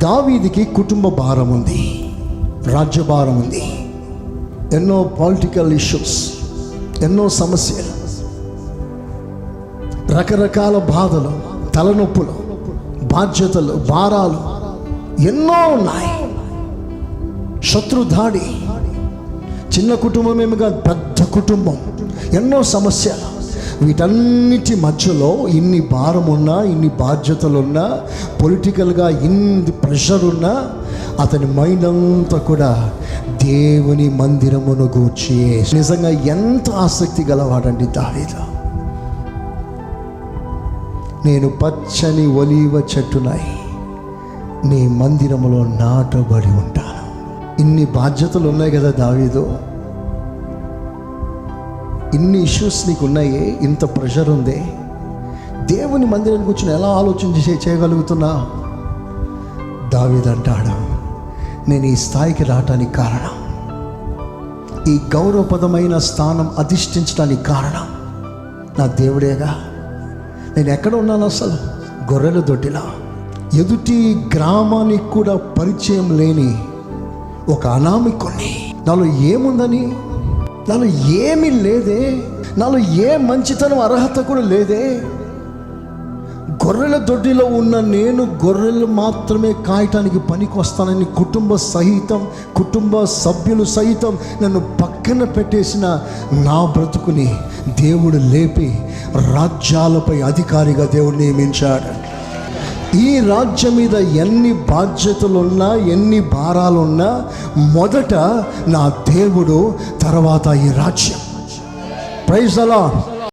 దావీదుకి కుటుంబ భారం ఉంది, రాజ్య భారం ఉంది, ఎన్నో పొలిటికల్ ఇష్యూస్, ఎన్నో సమస్యలు, రకరకాల బాధలు, తలనొప్పులు, బాధ్యతలు, భారాలు ఎన్నో ఉన్నాయి. శత్రుదాడి, చిన్న కుటుంబమేమిగా పెద్ద కుటుంబం, ఎన్నో సమస్యలు. వీటన్నిటి మధ్యలో ఇన్ని భారం ఉన్నా, ఇన్ని బాధ్యతలున్నా, పొలిటికల్గా ఇన్ని ప్రెషర్ ఉన్నా అతని మైండ్ అంతా కూడా దేవుని మందిరమును గూర్చి. నిజంగా ఎంత ఆసక్తి గలవాడండి దావీదు. నేను పచ్చని ఒలీవ చెట్టునై నీ మందిరములో నాటబడి ఉంటాను. ఇన్ని బాధ్యతలు ఉన్నాయి కదా దావీదు, ఇన్ని ఇష్యూస్ నీకు ఉన్నాయి, ఇంత ప్రెషర్ ఉంది, దేవుని మందిరానికి కూర్చొని ఎలా ఆలోచన చేయగలుగుతున్నా? దావీదు అంటాడు, నేను ఈ స్థాయికి రావటానికి కారణం, ఈ గౌరవపదమైన స్థానం అధిష్ఠించడానికి కారణం నా దేవుడేగా. నేను ఎక్కడ ఉన్నాను? అసలు గొర్రెల దొడ్డిలా, ఎదుటి గ్రామానికి కూడా పరిచయం లేని ఒక అనామికుణ్ణి. నాలో ఏముందని, నాలో ఏమీ లేదే, నాలో ఏ మంచితనం అర్హత కూడా లేదే. గొర్రెల దొడ్డిలో ఉన్న నేను గొర్రెలు మాత్రమే కాయటానికి పనికి వస్తానని కుటుంబ సభ్యులు సహితం నన్ను పక్కన పెట్టేసిన నా బ్రతుకుని దేవుడు లేపి రాజ్యాలపై అధికారిగా దేవుడు నియమించాడు. ఈ రాజ్యం మీద ఎన్ని బాధ్యతలున్నా, ఎన్ని భారాలున్నా, మొదట నా దేవుడు, తర్వాత ఈ రాజ్యం. Praise the lord.